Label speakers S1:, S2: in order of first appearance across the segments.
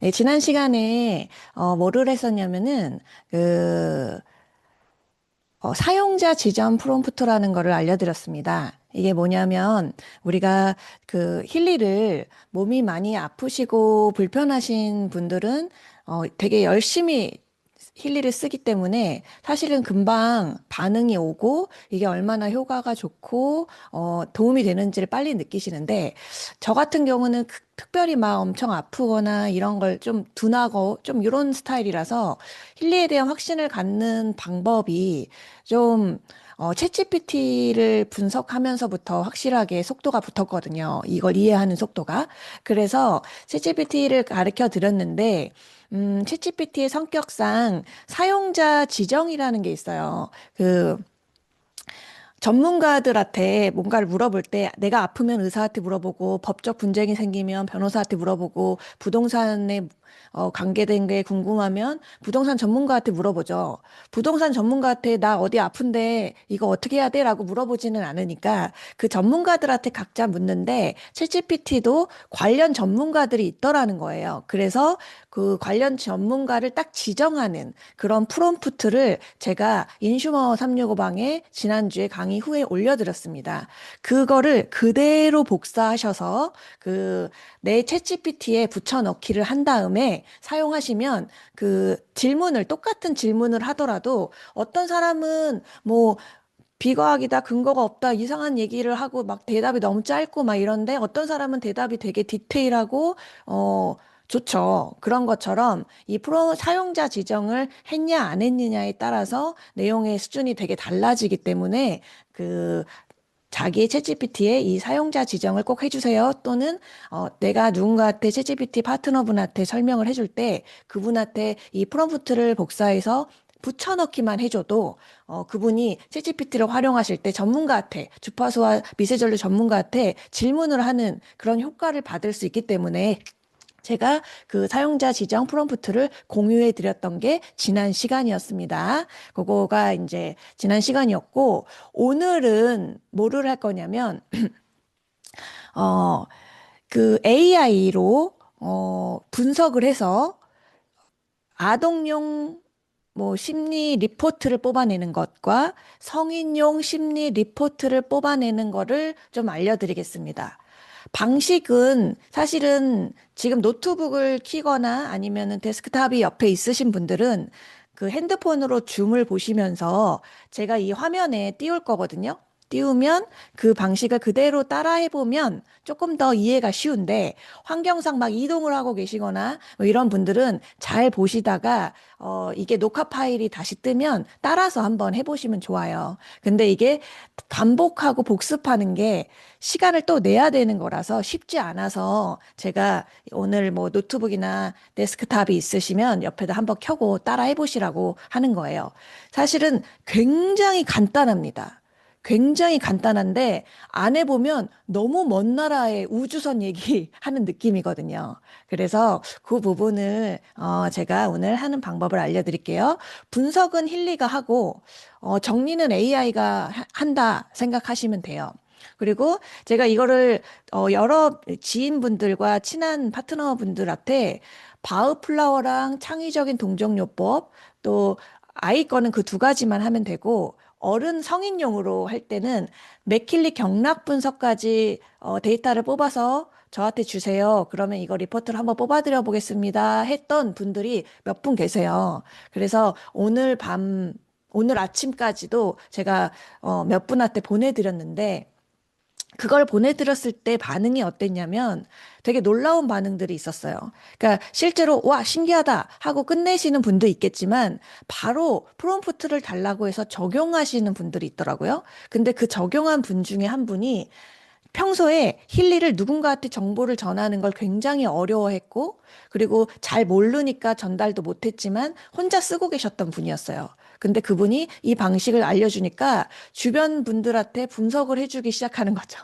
S1: 네, 지난 시간에 뭐를 했었냐면은 그 사용자 지정 프롬프트라는 거를 알려드렸습니다. 이게 뭐냐면 우리가 그 힐리를 몸이 많이 아프시고 불편하신 분들은 되게 열심히 힐리를 쓰기 때문에 사실은 금방 반응이 오고 이게 얼마나 효과가 좋고 도움이 되는지를 빨리 느끼시는데 저 같은 경우는 특별히 막 엄청 아프거나 이런 걸 좀 둔하고 좀 이런 스타일이라서 힐리에 대한 확신을 갖는 방법이 좀 챗GPT를 분석하면서부터 확실하게 속도가 붙었거든요. 이걸 이해하는 속도가. 그래서 챗GPT를 가르쳐 드렸는데 챗GPT의 성격상 사용자 지정이라는 게 있어요. 전문가들한테 뭔가를 물어볼 때 내가 아프면 의사한테 물어보고 법적 분쟁이 생기면 변호사한테 물어보고 부동산에 관계된 게 궁금하면 부동산 전문가한테 물어보죠. 부동산 전문가한테 나 어디 아픈데 이거 어떻게 해야 돼? 라고 물어보지는 않으니까 그 전문가들한테 각자 묻는데 챗GPT도 관련 전문가들이 있더라는 거예요. 그래서 그 관련 전문가를 딱 지정하는 그런 프롬프트를 제가 인슈머 365방에 지난주에 강의 후에 올려드렸습니다. 그거를 그대로 복사하셔서 그 내 챗GPT에 붙여넣기를 한 다음에 사용하시면 그 질문을 똑같은 질문을 하더라도 어떤 사람은 뭐 비과학이다, 근거가 없다, 이상한 얘기를 하고 막 대답이 너무 짧고 막 이런데 어떤 사람은 대답이 되게 디테일하고, 좋죠. 그런 것처럼 이 프로 사용자 지정을 했냐, 안 했느냐에 따라서 내용의 수준이 되게 달라지기 때문에 그 자기의 챗GPT에 이 사용자 지정을 꼭 해주세요. 또는 내가 누군가한테 챗GPT 파트너분한테 설명을 해줄 때 그분한테 이 프롬프트를 복사해서 붙여넣기만 해줘도 그분이 챗GPT를 활용하실 때 전문가한테 주파수와 미세전류 전문가한테 질문을 하는 그런 효과를 받을 수 있기 때문에 제가 그 사용자 지정 프롬프트를 공유해 드렸던 게 지난 시간이었습니다. 그거가 이제 지난 시간이었고, 오늘은 뭐를 할 거냐면, 어, 그 AI로 분석을 해서 아동용 뭐 심리 리포트를 뽑아내는 것과 성인용 심리 리포트를 뽑아내는 거를 좀 알려드리겠습니다. 방식은 사실은 지금 노트북을 키거나 아니면은 데스크탑이 옆에 있으신 분들은 그 핸드폰으로 줌을 보시면서 제가 이 화면에 띄울 거거든요. 띄우면 그 방식을 그대로 따라해 보면 조금 더 이해가 쉬운데 환경상 막 이동을 하고 계시거나 뭐 이런 분들은 잘 보시다가 이게 녹화 파일이 다시 뜨면 따라서 한번 해보시면 좋아요. 근데 이게 반복하고 복습하는 게 시간을 또 내야 되는 거라서 쉽지 않아서 제가 오늘 뭐 노트북이나 데스크탑이 있으시면 옆에다 한번 켜고 따라 해보시라고 하는 거예요. 사실은 굉장히 간단합니다. 굉장히 간단한데 안 해보면 너무 먼 나라의 우주선 얘기하는 느낌이거든요. 그래서 그 부분을 제가 오늘 하는 방법을 알려드릴게요. 분석은 힐리가 하고 정리는 AI가 한다 생각하시면 돼요. 그리고 제가 이거를 여러 지인분들과 친한 파트너분들한테 바흐플라워랑 창의적인 동정요법 또 아이 거는 그 두 가지만 하면 되고 어른 성인용으로 할 때는 맥킬리 경락 분석까지 데이터를 뽑아서 저한테 주세요. 그러면 이거 리포트를 한번 뽑아드려 보겠습니다. 했던 분들이 몇 분 계세요. 그래서 오늘 아침까지도 제가 몇 분한테 보내드렸는데 그걸 보내드렸을 때 반응이 어땠냐면 되게 놀라운 반응들이 있었어요. 그러니까 실제로 와, 신기하다 하고 끝내시는 분도 있겠지만 바로 프롬프트를 달라고 해서 적용하시는 분들이 있더라고요. 근데 그 적용한 분 중에 한 분이 평소에 힐리를 누군가한테 정보를 전하는 걸 굉장히 어려워했고, 그리고 잘 모르니까 전달도 못했지만 혼자 쓰고 계셨던 분이었어요. 근데 그분이 이 방식을 알려주니까 주변 분들한테 분석을 해주기 시작하는 거죠.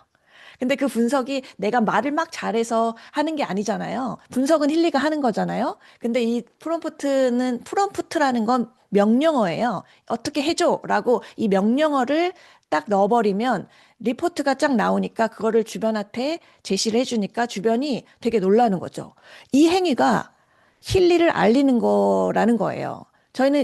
S1: 근데 그 분석이 내가 말을 막 잘해서 하는 게 아니잖아요. 분석은 힐리가 하는 거잖아요. 근데 이 프롬프트라는 건 명령어예요. 어떻게 해줘라고 이 명령어를 딱 넣어버리면 리포트가 쫙 나오니까 그거를 주변한테 제시를 해주니까 주변이 되게 놀라는 거죠. 이 행위가 힐리를 알리는 거라는 거예요.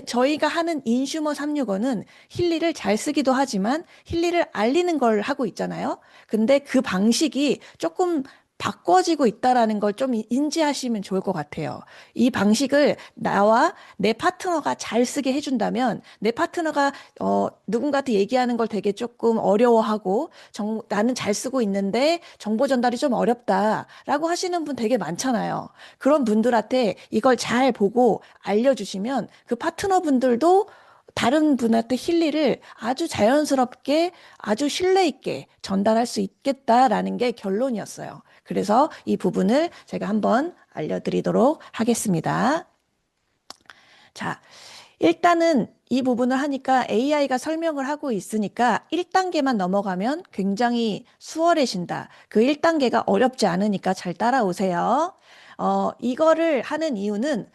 S1: 저희가 하는 인슈머 365는 힐리를 잘 쓰기도 하지만 힐리를 알리는 걸 하고 있잖아요. 근데 그 방식이 조금 바꿔지고 있다라는 걸 좀 인지하시면 좋을 것 같아요. 이 방식을 나와 내 파트너가 잘 쓰게 해준다면 내 파트너가 누군가한테 얘기하는 걸 되게 조금 어려워하고 나는 잘 쓰고 있는데 정보 전달이 좀 어렵다라고 하시는 분 되게 많잖아요. 그런 분들한테 이걸 잘 보고 알려주시면 그 파트너분들도 다른 분한테 힐리를 아주 자연스럽게 아주 신뢰 있게 전달할 수 있겠다라는 게 결론이었어요. 그래서 이 부분을 제가 한번 알려드리도록 하겠습니다. 자, 일단은 이 부분을 하니까 AI가 설명을 하고 있으니까 1단계만 넘어가면 굉장히 수월해진다. 그 1단계가 어렵지 않으니까 잘 따라오세요. 이거를 하는 이유는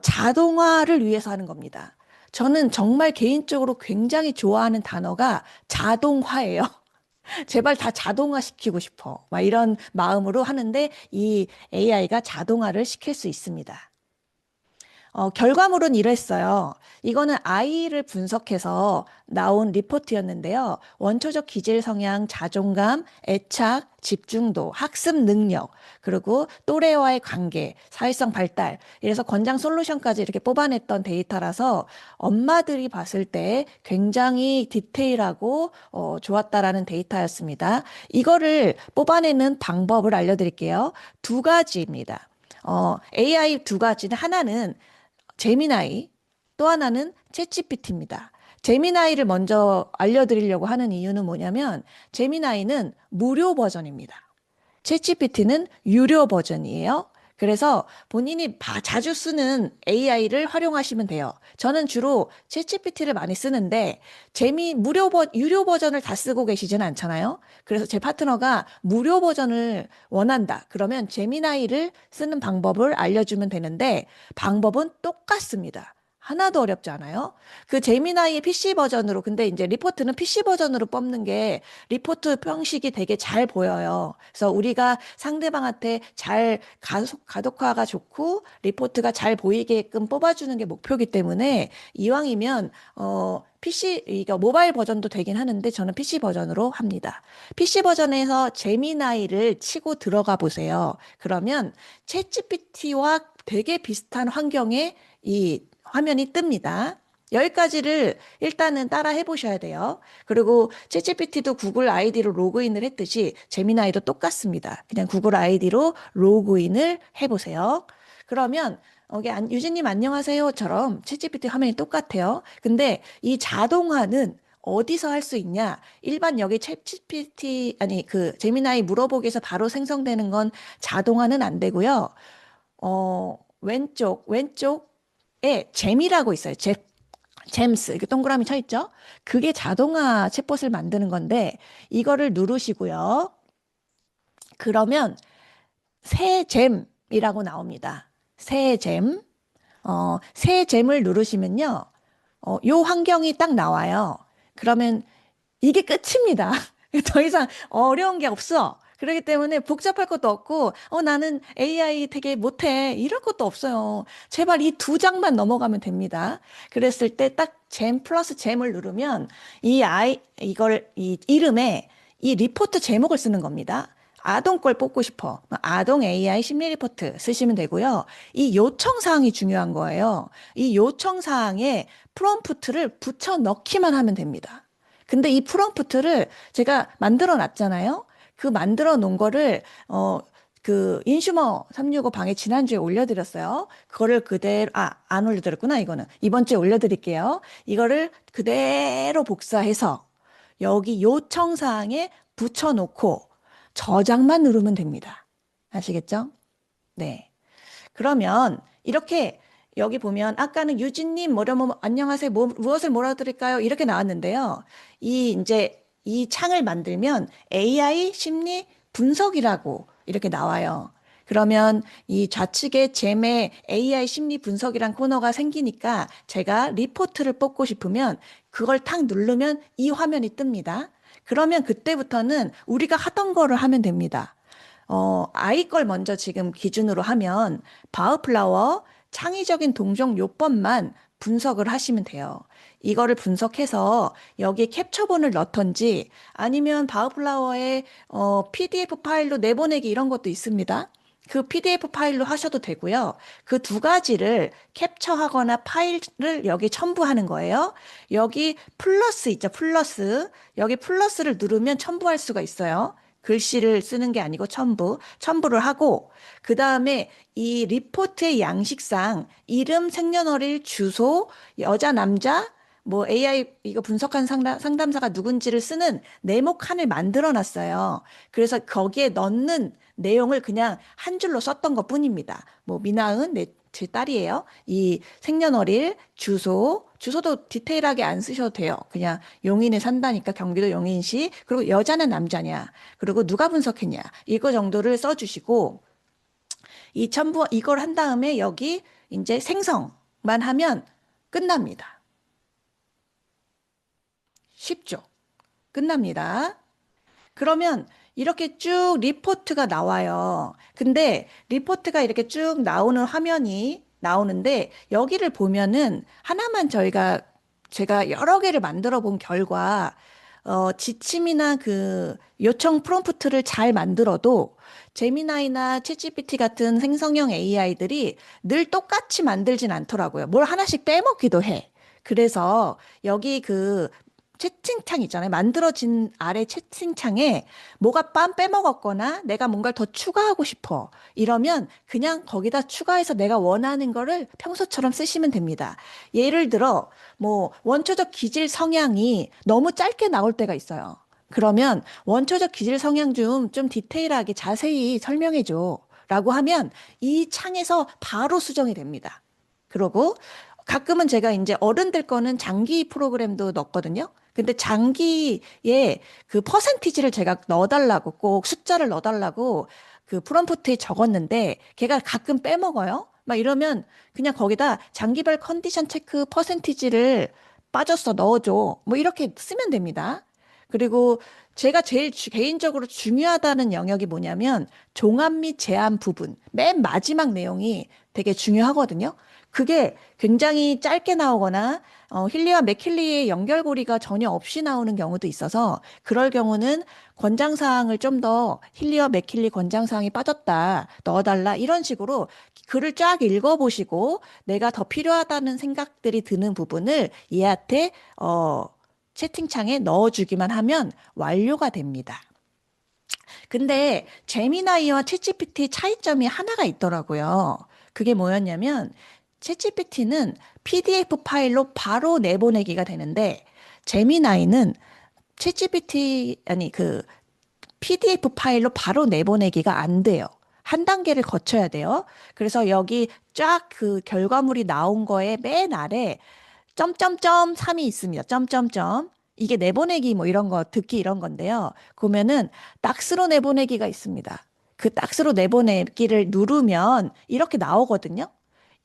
S1: 자동화를 위해서 하는 겁니다. 저는 정말 개인적으로 굉장히 좋아하는 단어가 자동화예요. 제발 다 자동화 시키고 싶어. 막 이런 마음으로 하는데 이 AI가 자동화를 시킬 수 있습니다. 결과물은 이랬어요. 이거는 아이를 분석해서 나온 리포트였는데요. 원초적 기질 성향, 자존감, 애착, 집중도, 학습 능력, 그리고 또래와의 관계, 사회성 발달. 이래서 권장 솔루션까지 이렇게 뽑아냈던 데이터라서 엄마들이 봤을 때 굉장히 디테일하고 좋았다라는 데이터였습니다. 이거를 뽑아내는 방법을 알려드릴게요. 두 가지입니다. AI 두 가지는 하나는 제미나이, 또 하나는 챗GPT입니다. 제미나이를 먼저 알려드리려고 하는 이유는 뭐냐면 제미나이는 무료 버전입니다. 챗GPT는 유료 버전이에요. 그래서 본인이 자주 쓰는 AI를 활용하시면 돼요. 저는 주로 챗GPT를 많이 쓰는데 유료 버전을 다 쓰고 계시진 않잖아요. 그래서 제 파트너가 무료 버전을 원한다. 그러면 제미나이를 쓰는 방법을 알려주면 되는데 방법은 똑같습니다. 하나도 어렵지 않아요. 그 제미나이의 PC 버전으로, 근데 이제 리포트는 PC 버전으로 뽑는 게 리포트 형식이 되게 잘 보여요. 그래서 우리가 상대방한테 잘 가독화가 좋고 리포트가 잘 보이게끔 뽑아주는 게 목표이기 때문에 이왕이면 이거 모바일 버전도 되긴 하는데 저는 PC 버전으로 합니다. PC 버전에서 제미나이를 치고 들어가 보세요. 그러면 챗GPT와 되게 비슷한 환경에 이 화면이 뜹니다. 여기까지를 일단은 따라 해보셔야 돼요. 그리고 챗GPT도 구글 아이디로 로그인을 했듯이 제미나이도 똑같습니다. 그냥 구글 아이디로 로그인을 해보세요. 그러면 유진님 안녕하세요처럼 챗GPT 화면이 똑같아요. 근데 이 자동화는 어디서 할 수 있냐? 일반 여기 챗GPT 아니 그 제미나이 물어보기에서 바로 생성되는 건 자동화는 안 되고요. 왼쪽에 잼이라고 있어요. 잼스 이렇게 동그라미 쳐 있죠? 그게 자동화 챗봇을 만드는 건데 이거를 누르시고요. 그러면 새 잼이라고 나옵니다. 새 잼. 새 잼을 누르시면요. 요 환경이 딱 나와요. 그러면 이게 끝입니다. 더 이상 어려운 게 없어. 그렇기 때문에 복잡할 것도 없고, 나는 AI 되게 못해. 이럴 것도 없어요. 제발 이 두 장만 넘어가면 됩니다. 그랬을 때 딱 잼 플러스 잼을 누르면 이 이름에 이 리포트 제목을 쓰는 겁니다. 아동 걸 뽑고 싶어. 아동 AI 심리 리포트 쓰시면 되고요. 이 요청 사항이 중요한 거예요. 이 요청 사항에 프롬프트를 붙여 넣기만 하면 됩니다. 근데 이 프롬프트를 제가 만들어 놨잖아요. 그 만들어 놓은 거를 그 인슈머 365 방에 지난주에 올려드렸어요. 그거를 그대로 안 올려드렸구나 이거는. 이번 주에 올려드릴게요. 이거를 그대로 복사해서 여기 요청 사항에 붙여놓고 저장만 누르면 됩니다. 아시겠죠? 네. 그러면 이렇게 여기 보면 아까는 유진님 안녕하세요. 무엇을 뭐라 드릴까요? 이렇게 나왔는데요. 이제 이 창을 만들면 AI 심리 분석이라고 이렇게 나와요. 그러면 이 좌측에 잼의 AI 심리 분석이란 코너가 생기니까 제가 리포트를 뽑고 싶으면 그걸 탁 누르면 이 화면이 뜹니다. 그러면 그때부터는 우리가 하던 거를 하면 됩니다. 아이 걸 먼저 지금 기준으로 하면 바우플라워 창의적인 동종 요법만 분석을 하시면 돼요. 이거를 분석해서 여기에 캡처본을 넣던지 아니면 바우플라워의 PDF 파일로 내보내기 이런 것도 있습니다. 그 PDF 파일로 하셔도 되고요. 그 두 가지를 캡처하거나 파일을 여기 첨부하는 거예요. 여기 플러스 있죠, 플러스. 여기 플러스를 누르면 첨부할 수가 있어요. 글씨를 쓰는 게 아니고 첨부를 하고, 그 다음에 이 리포트의 양식상 이름, 생년월일, 주소, 여자, 남자, 뭐 AI 이거 분석한 상담사가 누군지를 쓰는 네모 칸을 만들어 놨어요. 그래서 거기에 넣는 내용을 그냥 한 줄로 썼던 것 뿐입니다. 뭐 미나은 제 딸이에요. 이 생년월일, 주소도 디테일하게 안 쓰셔도 돼요. 그냥 용인에 산다니까 경기도 용인시, 그리고 여자는 남자냐, 그리고 누가 분석했냐, 이거 정도를 써주시고, 이걸 한 다음에 여기 이제 생성만 하면 끝납니다. 쉽죠? 끝납니다. 그러면 이렇게 쭉 리포트가 나와요. 근데 리포트가 이렇게 쭉 나오는 화면이 나오는데 여기를 보면은 하나만 제가 여러 개를 만들어 본 결과 지침이나 그 요청 프롬프트를 잘 만들어도 제미나이나 챗GPT 같은 생성형 AI들이 늘 똑같이 만들진 않더라고요. 뭘 하나씩 빼먹기도 해. 그래서 여기 그 채팅창 있잖아요. 만들어진 아래 채팅창에 뭐가 빰 빼먹었거나 내가 뭔가를 더 추가하고 싶어. 이러면 그냥 거기다 추가해서 내가 원하는 거를 평소처럼 쓰시면 됩니다. 예를 들어, 뭐, 원초적 기질 성향이 너무 짧게 나올 때가 있어요. 그러면 원초적 기질 성향 좀 디테일하게 자세히 설명해 줘. 라고 하면 이 창에서 바로 수정이 됩니다. 그러고 가끔은 제가 이제 어른들 거는 장기 프로그램도 넣거든요. 근데 장기에 그 퍼센티지를 제가 넣어달라고 꼭 숫자를 넣어달라고 그 프롬프트에 적었는데 걔가 가끔 빼먹어요. 막 이러면 그냥 거기다 장기별 컨디션 체크 퍼센티지를 빠졌어 넣어줘. 뭐 이렇게 쓰면 됩니다. 그리고 제가 제일 개인적으로 중요하다는 영역이 뭐냐면 종합 및 제한 부분. 맨 마지막 내용이 되게 중요하거든요. 그게 굉장히 짧게 나오거나 힐리와 맥킬리의 연결고리가 전혀 없이 나오는 경우도 있어서 그럴 경우는 권장사항을 좀 더 힐리와 맥킬리 권장사항이 빠졌다 넣어달라 이런 식으로 글을 쫙 읽어보시고 내가 더 필요하다는 생각들이 드는 부분을 얘한테 채팅창에 넣어주기만 하면 완료가 됩니다. 근데 제미나이와 챗GPT 차이점이 하나가 있더라고요. 그게 뭐였냐면 챗GPT는 PDF 파일로 바로 내보내기가 되는데 제미나이는 챗GPT 아니 그 PDF 파일로 바로 내보내기가 안 돼요. 한 단계를 거쳐야 돼요. 그래서 여기 쫙 그 결과물이 나온 거에 맨 아래 점점점 3이 있습니다. 점점점. 이게 내보내기 뭐 이런 거, 듣기 이런 건데요. 보면은 딱스로 내보내기가 있습니다. 그 딱스로 내보내기를 누르면 이렇게 나오거든요.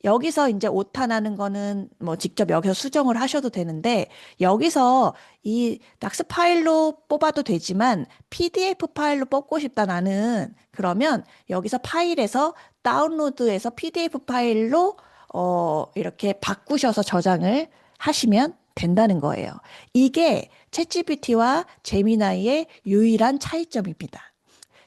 S1: 여기서 이제 오타 나는 거는 뭐 직접 여기서 수정을 하셔도 되는데 여기서 이 닥스 파일로 뽑아도 되지만 PDF 파일로 뽑고 싶다 나는 그러면 여기서 파일에서 다운로드해서 PDF 파일로 이렇게 바꾸셔서 저장을 하시면 된다는 거예요. 이게 챗GPT와 제미나이의 유일한 차이점입니다.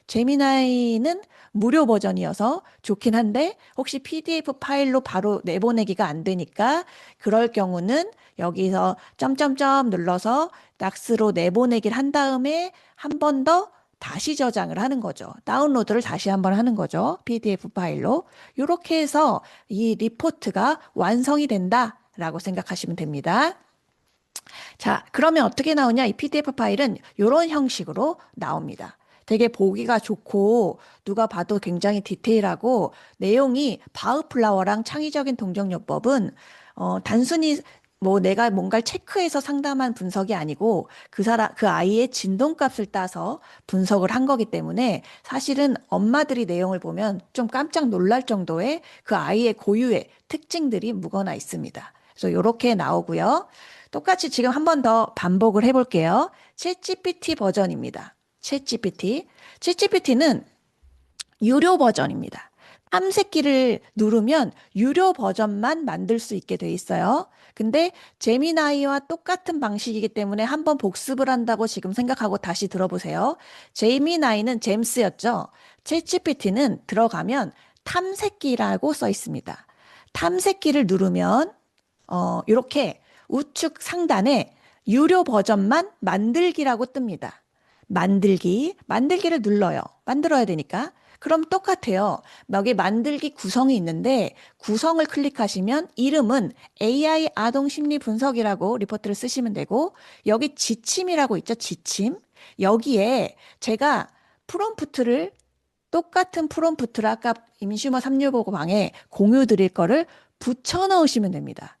S1: 제미나이는 무료 버전이어서 좋긴 한데 혹시 PDF 파일로 바로 내보내기가 안 되니까 그럴 경우는 여기서 점점점 눌러서 낙스로 내보내기를 한 다음에 한 번 더 다시 저장을 하는 거죠. 다운로드를 다시 한번 하는 거죠. PDF 파일로. 이렇게 해서 이 리포트가 완성이 된다라고 생각하시면 됩니다. 자, 그러면 어떻게 나오냐? 이 PDF 파일은 이런 형식으로 나옵니다. 되게 보기가 좋고 누가 봐도 굉장히 디테일하고 내용이 바흐플라워랑 창의적인 동정요법은 단순히 뭐 내가 뭔가를 체크해서 상담한 분석이 아니고 그 아이의 진동값을 따서 분석을 한 거기 때문에 사실은 엄마들이 내용을 보면 좀 깜짝 놀랄 정도의 그 아이의 고유의 특징들이 묻어나 있습니다. 그래서 이렇게 나오고요. 똑같이 지금 한 번 더 반복을 해볼게요. 챗GPT 버전입니다. 챗GPT. 챗GPT는 유료 버전입니다. 탐색기를 누르면 유료 버전만 만들 수 있게 돼 있어요. 근데 제미나이와 똑같은 방식이기 때문에 한번 복습을 한다고 지금 생각하고 다시 들어보세요. 제미나이는 잼스였죠. 챗GPT는 들어가면 탐색기라고 써 있습니다. 탐색기를 누르면 이렇게 우측 상단에 유료 버전만 만들기라고 뜹니다. 만들기를 눌러요. 만들어야 되니까. 그럼 똑같아요. 여기 만들기 구성이 있는데 구성을 클릭하시면 이름은 AI 아동 심리 분석이라고 리포트를 쓰시면 되고 여기 지침이라고 있죠. 지침. 여기에 제가 프롬프트를 똑같은 프롬프트를 아까 임슈머 365 방에 공유 드릴 거를 붙여 넣으시면 됩니다.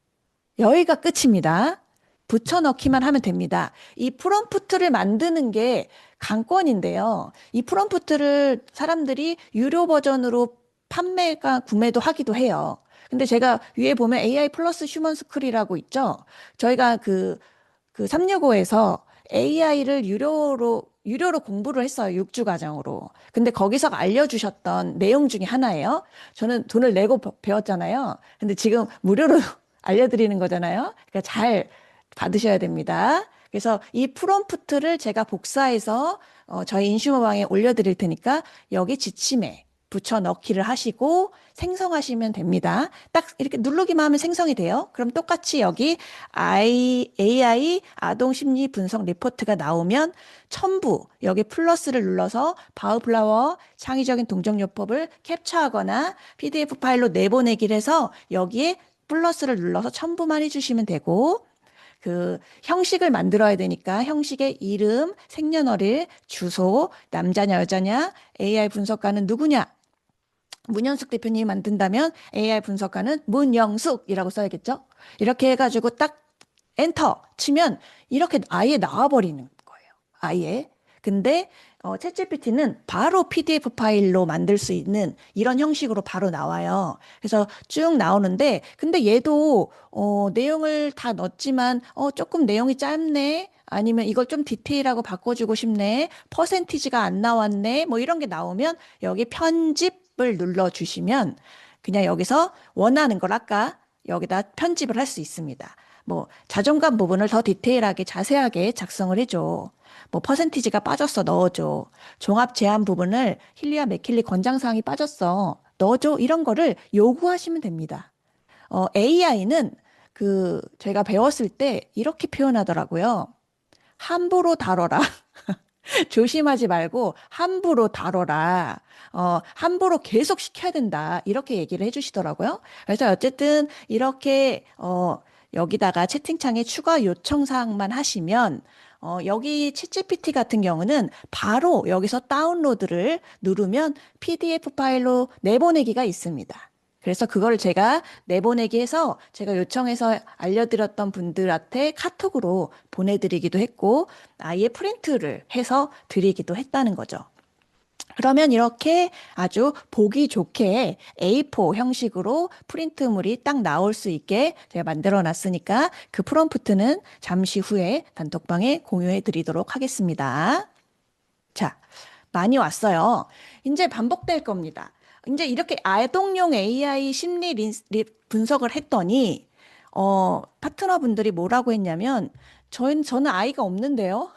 S1: 여기가 끝입니다. 붙여 넣기만 하면 됩니다. 이 프롬프트를 만드는 게 관건인데요. 이 프롬프트를 사람들이 유료 버전으로 구매도 하기도 해요. 근데 제가 위에 보면 AI 플러스 휴먼 스쿨이라고 있죠. 저희가 그 365에서 AI를 유료로 공부를 했어요. 6주 과정으로. 근데 거기서 알려주셨던 내용 중에 하나예요. 저는 돈을 내고 배웠잖아요. 근데 지금 무료로 알려드리는 거잖아요. 그러니까 잘 받으셔야 됩니다. 그래서 이 프롬프트를 제가 복사해서 저희 인슈머방에 올려드릴 테니까 여기 지침에 붙여 넣기를 하시고 생성하시면 됩니다. 딱 이렇게 누르기만 하면 생성이 돼요. 그럼 똑같이 여기 AI 아동 심리 분석 리포트가 나오면 첨부 여기 플러스를 눌러서 바우플라워 창의적인 동정요법을 캡처하거나 PDF 파일로 내보내기를 해서 여기에 플러스를 눌러서 첨부만 해주시면 되고 그 형식을 만들어야 되니까 형식의 이름, 생년월일, 주소, 남자냐 여자냐, AI 분석가는 누구냐. 문현숙 대표님이 만든다면 AI 분석가는 문영숙이라고 써야겠죠? 이렇게 해가지고 딱 엔터 치면 이렇게 아예 나와버리는 거예요. 아예. 근데 챗GPT는 바로 PDF 파일로 만들 수 있는 이런 형식으로 바로 나와요. 그래서 쭉 나오는데 근데 얘도 내용을 다 넣었지만 조금 내용이 짧네. 아니면 이걸 좀 디테일하고 바꿔주고 싶네. 퍼센티지가 안 나왔네. 뭐 이런 게 나오면 여기 편집을 눌러주시면 그냥 여기서 원하는 걸 아까 여기다 편집을 할 수 있습니다. 뭐 자존감 부분을 더 디테일하게 자세하게 작성을 해줘. 뭐 퍼센티지가 빠졌어 넣어줘. 종합 제한 부분을 힐리아 맥킬리 권장사항이 빠졌어 넣어줘. 이런 거를 요구하시면 됩니다. AI는 제가 배웠을 때 이렇게 표현하더라고요. 함부로 다뤄라. 조심하지 말고 함부로 다뤄라. 함부로 계속 시켜야 된다. 이렇게 얘기를 해주시더라고요. 그래서 어쨌든 이렇게 여기다가 채팅창에 추가 요청 사항만 하시면 여기 챗GPT 같은 경우는 바로 여기서 다운로드를 누르면 PDF 파일로 내보내기가 있습니다. 그래서 그걸 제가 내보내기 해서 제가 요청해서 알려드렸던 분들한테 카톡으로 보내드리기도 했고 아예 프린트를 해서 드리기도 했다는 거죠. 그러면 이렇게 아주 보기 좋게 A4 형식으로 프린트물이 딱 나올 수 있게 제가 만들어 놨으니까 그 프롬프트는 잠시 후에 단톡방에 공유해 드리도록 하겠습니다. 자, 많이 왔어요. 이제 반복될 겁니다. 이제 이렇게 아동용 AI 심리 분석을 했더니, 파트너분들이 뭐라고 했냐면, 저는 아이가 없는데요.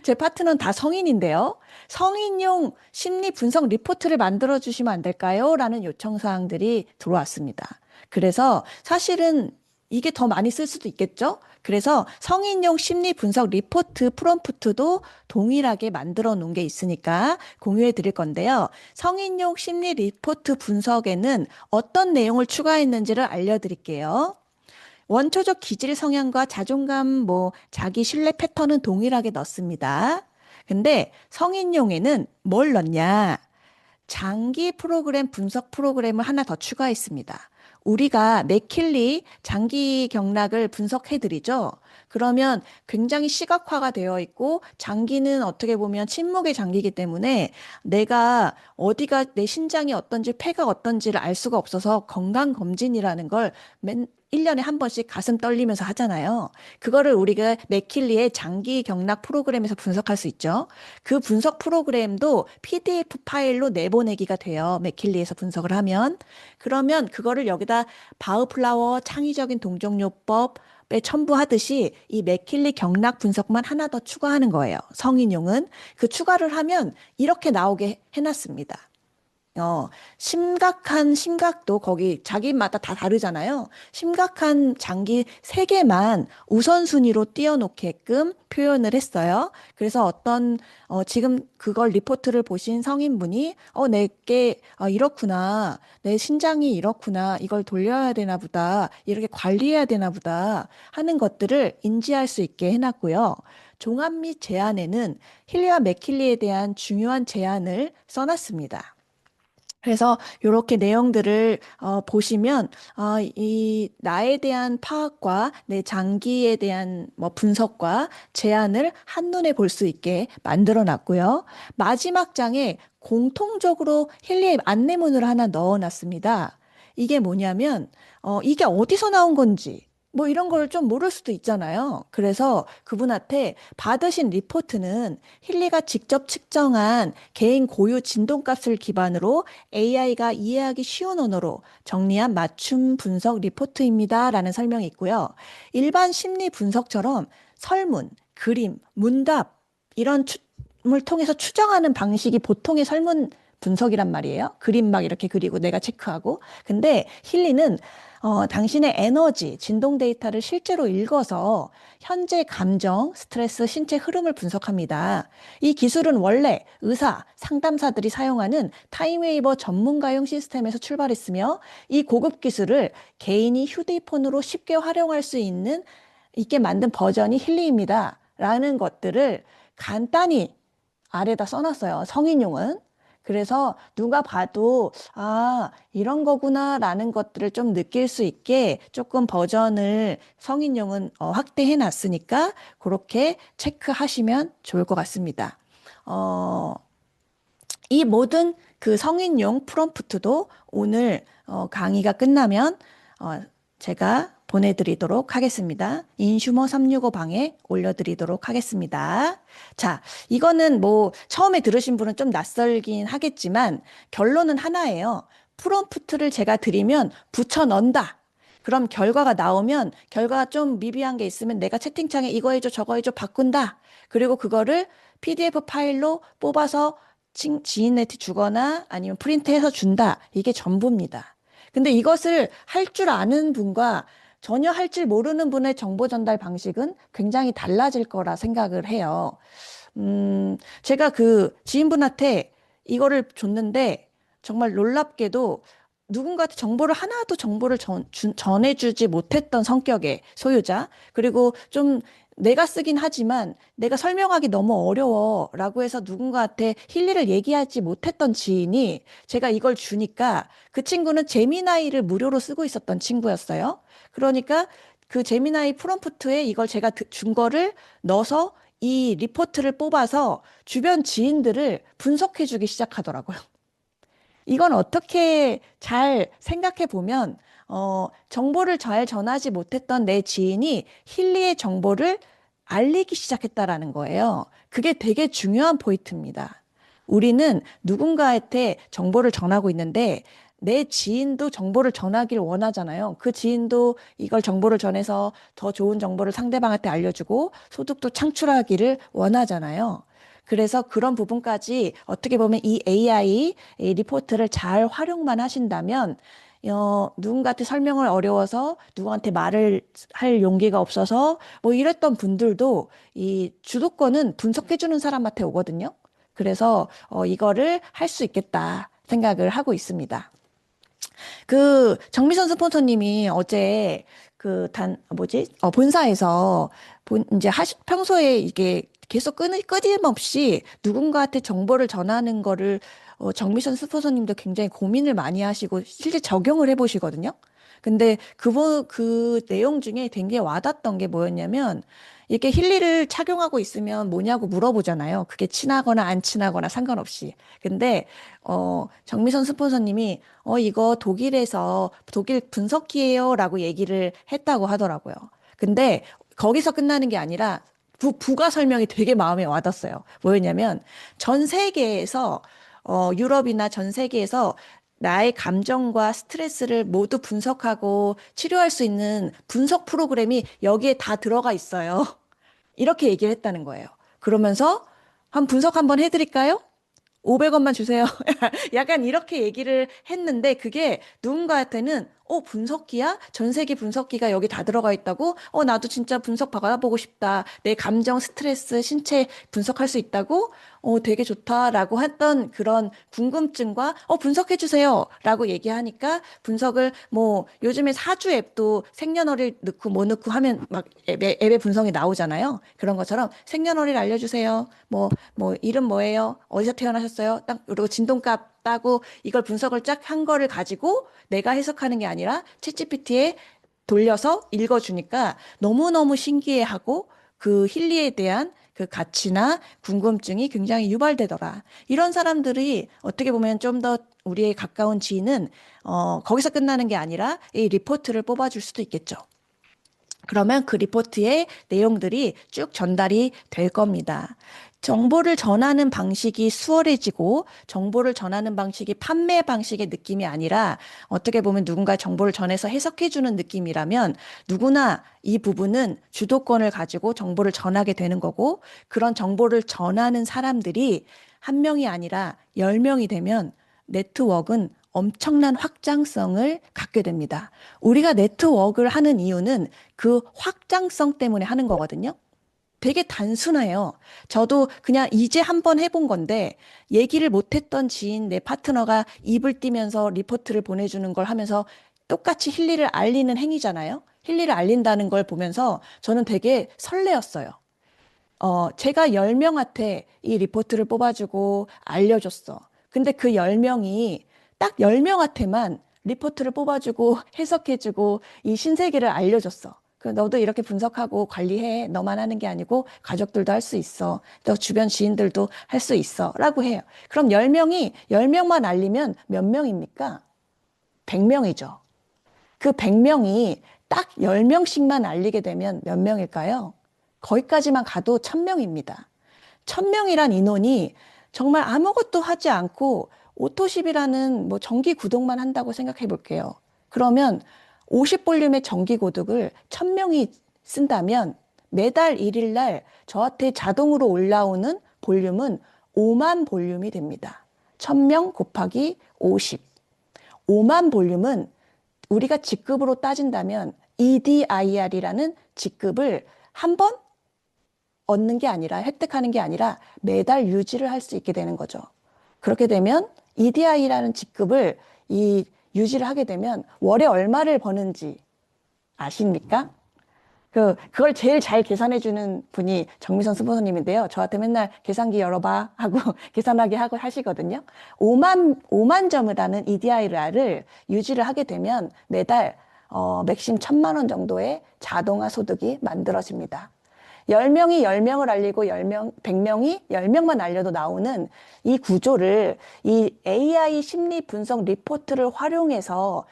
S1: 제 파트너는 다 성인인데요. 성인용 심리 분석 리포트를 만들어 주시면 안 될까요? 라는 요청 사항들이 들어왔습니다. 그래서 사실은 이게 더 많이 쓸 수도 있겠죠? 그래서 성인용 심리 분석 리포트 프롬프트도 동일하게 만들어 놓은 게 있으니까 공유해 드릴 건데요. 성인용 심리 리포트 분석에는 어떤 내용을 추가했는지를 알려드릴게요. 원초적 기질 성향과 자존감, 자기 신뢰 패턴은 동일하게 넣습니다. 근데 성인용에는 뭘 넣냐? 장기 프로그램 분석 프로그램을 하나 더 추가했습니다. 우리가 맥킬리 장기 경락을 분석해 드리죠. 그러면 굉장히 시각화가 되어 있고 장기는 어떻게 보면 침묵의 장기이기 때문에 내가 어디가 내 신장이 어떤지 폐가 어떤지를 알 수가 없어서 건강검진이라는 걸 1년에 한 번씩 가슴 떨리면서 하잖아요. 그거를 우리가 맥킬리의 장기 경락 프로그램에서 분석할 수 있죠. 그 분석 프로그램도 PDF 파일로 내보내기가 돼요. 맥킬리에서 분석을 하면. 그러면 그거를 여기다 바우플라워 창의적인 동종요법에 첨부하듯이 이 맥킬리 경락 분석만 하나 더 추가하는 거예요. 성인용은. 그 추가를 하면 이렇게 나오게 해놨습니다. 심각한 심각도 거기 자기마다 다 다르잖아요. 심각한 장기 세개만 우선순위로 띄워놓게끔 표현을 했어요. 그래서 지금 그걸 리포트를 보신 성인분이, 내게, 이렇구나. 내 신장이 이렇구나. 이걸 돌려야 되나 보다. 이렇게 관리해야 되나 보다. 하는 것들을 인지할 수 있게 해놨고요. 종합 및 제안에는 힐리와 맥킬리에 대한 중요한 제안을 써놨습니다. 그래서 이렇게 내용들을 보시면 이 나에 대한 파악과 내 장기에 대한 뭐 분석과 제안을 한눈에 볼 수 있게 만들어 놨고요. 마지막 장에 공통적으로 힐리의 안내문을 하나 넣어 놨습니다. 이게 뭐냐면 이게 어디서 나온 건지 뭐 이런 걸 좀 모를 수도 있잖아요. 그래서 그분한테 받으신 리포트는 힐리가 직접 측정한 개인 고유 진동값을 기반으로 AI가 이해하기 쉬운 언어로 정리한 맞춤 분석 리포트입니다. 라는 설명이 있고요. 일반 심리 분석처럼 설문, 그림, 문답 이런 을 통해서 추정하는 방식이 보통의 설문 분석이란 말이에요. 그림 막 이렇게 그리고 내가 체크하고. 근데 힐리는 당신의 에너지, 진동 데이터를 실제로 읽어서 현재 감정, 스트레스, 신체 흐름을 분석합니다. 이 기술은 원래 의사, 상담사들이 사용하는 타임웨이버 전문가용 시스템에서 출발했으며 이 고급 기술을 개인이 휴대폰으로 쉽게 활용할 수 있게 만든 버전이 힐리입니다. 라는 것들을 간단히 아래다 써놨어요. 성인용은. 그래서 누가 봐도 이런 거구나라는 것들을 좀 느낄 수 있게 조금 버전을 성인용은 확대해 놨으니까 그렇게 체크하시면 좋을 것 같습니다. 이 모든 그 성인용 프롬프트도 오늘 강의가 끝나면 제가 보내드리도록 하겠습니다. 인슈머 365 방에 올려드리도록 하겠습니다. 자, 이거는 뭐 처음에 들으신 분은 좀 낯설긴 하겠지만 결론은 하나예요. 프롬프트를 제가 드리면 붙여 넣는다. 그럼 결과가 나오면 결과가 좀 미비한 게 있으면 내가 채팅창에 이거 해줘 저거 해줘 바꾼다. 그리고 그거를 PDF 파일로 뽑아서 지인한테 주거나 아니면 프린트해서 준다. 이게 전부입니다. 근데 이것을 할 줄 아는 분과 전혀 할 줄 모르는 분의 정보 전달 방식은 굉장히 달라질 거라 생각을 해요. 제가 그 지인분한테 이거를 줬는데 정말 놀랍게도 누군가한테 하나도 정보를 전해주지 못했던 성격의 소유자, 그리고 좀 내가 쓰긴 하지만 내가 설명하기 너무 어려워라고 해서 누군가한테 힐리를 얘기하지 못했던 지인이 제가 이걸 주니까 그 친구는 제미나이를 무료로 쓰고 있었던 친구였어요. 그러니까 그 제미나이 프롬프트에 이걸 제가 준 거를 넣어서 이 리포트를 뽑아서 주변 지인들을 분석해 주기 시작하더라고요. 이건 어떻게 잘 생각해 보면, 정보를 잘 전하지 못했던 내 지인이 힐리의 정보를 알리기 시작했다라는 거예요. 그게 되게 중요한 포인트입니다. 우리는 누군가한테 정보를 전하고 있는데, 내 지인도 정보를 전하길 원하잖아요. 그 지인도 이걸 정보를 전해서 더 좋은 정보를 상대방한테 알려주고 소득도 창출하기를 원하잖아요. 그래서 그런 부분까지 어떻게 보면 이 AI 이 리포트를 잘 활용만 하신다면 누군가한테 설명을 어려워서 누구한테 말을 할 용기가 없어서 뭐 이랬던 분들도 이 주도권은 분석해주는 사람한테 오거든요. 그래서 이거를 할 수 있겠다 생각을 하고 있습니다. 그 정미선 스폰서님이 어제 본사에서 이제 평소에 이게 계속 끊임없이 누군가한테 정보를 전하는 거를 정미선 스폰서님도 굉장히 고민을 많이 하시고 실제 적용을 해보시거든요. 근데 그 내용 중에 되게 와닿았던 게 뭐였냐면, 이렇게 힐리를 착용하고 있으면 뭐냐고 물어보잖아요. 그게 친하거나 안 친하거나 상관없이. 근데, 정미선 스폰서님이, 이거 독일에서 독일 분석기예요 라고 얘기를 했다고 하더라고요. 근데 거기서 끝나는 게 아니라, 부가 설명이 되게 마음에 와닿았어요. 뭐였냐면, 전 세계에서, 유럽이나 전 세계에서 나의 감정과 스트레스를 모두 분석하고 치료할 수 있는 분석 프로그램이 여기에 다 들어가 있어요. 이렇게 얘기를 했다는 거예요. 그러면서 분석 한번 해드릴까요? 500원만 주세요. 약간 이렇게 얘기를 했는데 그게 누군가한테는 분석기야? 전 세계 분석기가 여기 다 들어가 있다고? 나도 진짜 분석 받아보고 싶다. 내 감정, 스트레스, 신체 분석할 수 있다고? 되게 좋다라고 했던 그런 궁금증과 분석해 주세요. 라고 얘기하니까 분석을 뭐 요즘에 사주 앱도 생년월일 넣고 뭐 넣고 하면 막 앱에 분석이 나오잖아요. 그런 것처럼 생년월일 알려주세요. 뭐 이름 뭐예요? 어디서 태어나셨어요? 딱 그리고 진동값 따고 이걸 분석을 쫙 한 거를 가지고 내가 해석하는 게 아니라 챗GPT에 돌려서 읽어주니까 너무너무 신기해하고 그 힐리에 대한 그 가치나 궁금증이 굉장히 유발되더라. 이런 사람들이 어떻게 보면 좀 더 우리의 가까운 지인은 거기서 끝나는 게 아니라 이 리포트를 뽑아줄 수도 있겠죠. 그러면 그 리포트의 내용들이 쭉 전달이 될 겁니다. 정보를 전하는 방식이 수월해지고 정보를 전하는 방식이 판매 방식의 느낌이 아니라 어떻게 보면 누군가 정보를 전해서 해석해주는 느낌이라면 누구나 이 부분은 주도권을 가지고 정보를 전하게 되는 거고 그런 정보를 전하는 사람들이 한 명이 아니라 10명이 되면 네트워크는 엄청난 확장성을 갖게 됩니다. 우리가 네트워크를 하는 이유는 그 확장성 때문에 하는 거거든요. 되게 단순해요. 저도 그냥 이제 한번 해본 건데 얘기를 못했던 지인 내 파트너가 입을 띄면서 리포트를 보내주는 걸 하면서 똑같이 힐리를 알리는 행위잖아요. 힐리를 알린다는 걸 보면서 저는 되게 설레었어요. 제가 10명한테 이 리포트를 뽑아주고 알려줬어. 근데 그 10명이 딱 10명한테만 리포트를 뽑아주고 해석해주고 이 신세계를 알려줬어. 너도 이렇게 분석하고 관리해. 너만 하는 게 아니고 가족들도 할 수 있어. 또 주변 지인들도 할 수 있어. 라고 해요. 그럼 10명이 10명만 알리면 몇 명입니까? 100명이죠. 그 100명이 딱 10명씩만 알리게 되면 몇 명일까요? 거기까지만 가도 1000명입니다. 1000명이란 인원이 정말 아무것도 하지 않고 오토십이라는 뭐 정기 구독만 한다고 생각해 볼게요. 그러면 50볼륨의 정기 구독을 1000명이 쓴다면 매달 1일 날 저한테 자동으로 올라오는 볼륨은 5만 볼륨이 됩니다. 1000명 곱하기 50. 5만 볼륨은 우리가 직급으로 따진다면 EDIR이라는 직급을 한 번 얻는 게 아니라 획득하는 게 아니라 매달 유지를 할 수 있게 되는 거죠. 그렇게 되면 EDI라는 직급을 유지를 하게 되면 월에 얼마를 버는지 아십니까? 그걸 제일 잘 계산해 주는 분이 정미선 스폰서님인데요. 저한테 맨날 계산기 열어봐 하고 계산하게 하고 하시거든요. 5만 점이라는 EDI를 유지를 하게 되면 매달 맥심 1000만 원 정도의 자동화 소득이 만들어집니다. 10명이 10명을 알리고 100명이 10명만 알려도 나오는 이 구조를 이 AI 심리 분석 리포트를 활용해서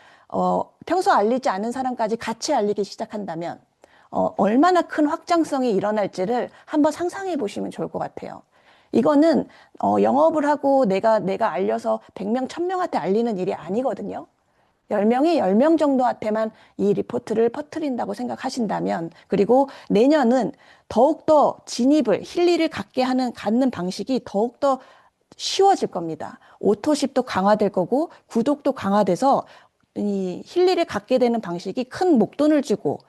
S1: 평소 알리지 않은 사람까지 같이 알리기 시작한다면 얼마나 큰 확장성이 일어날지를 한번 상상해 보시면 좋을 것 같아요. 이거는 영업을 하고 내가 알려서 100명, 1000명한테 알리는 일이 아니거든요. 10명이 10명 정도한테만 이 리포트를 퍼뜨린다고 생각하신다면, 그리고 내년은 더욱더 진입을, 힐리를 갖는 방식이 더욱더 쉬워질 겁니다. 오토십도 강화될 거고, 구독도 강화돼서 이 힐리를 갖게 되는 방식이 큰 목돈을 주고,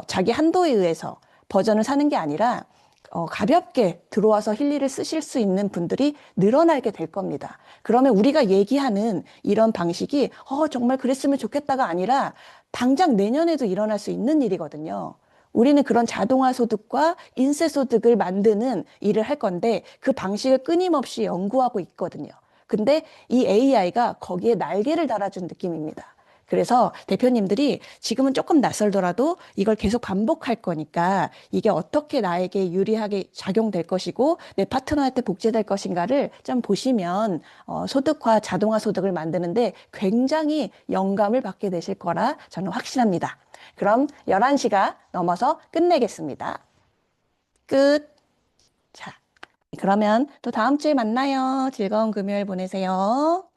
S1: 자기 한도에 의해서 버전을 사는 게 아니라, 가볍게 들어와서 힐리를 쓰실 수 있는 분들이 늘어나게 될 겁니다. 그러면 우리가 얘기하는 이런 방식이 정말 그랬으면 좋겠다가 아니라 당장 내년에도 일어날 수 있는 일이거든요. 우리는 그런 자동화 소득과 인쇄 소득을 만드는 일을 할 건데 그 방식을 끊임없이 연구하고 있거든요. 근데 이 AI가 거기에 날개를 달아준 느낌입니다. 그래서 대표님들이 지금은 조금 낯설더라도 이걸 계속 반복할 거니까 이게 어떻게 나에게 유리하게 작용될 것이고 내 파트너한테 복제될 것인가를 좀 보시면 소득화, 자동화 소득을 만드는데 굉장히 영감을 받게 되실 거라 저는 확신합니다. 그럼 11시가 넘어서 끝내겠습니다. 끝. 자, 그러면 또 다음 주에 만나요. 즐거운 금요일 보내세요.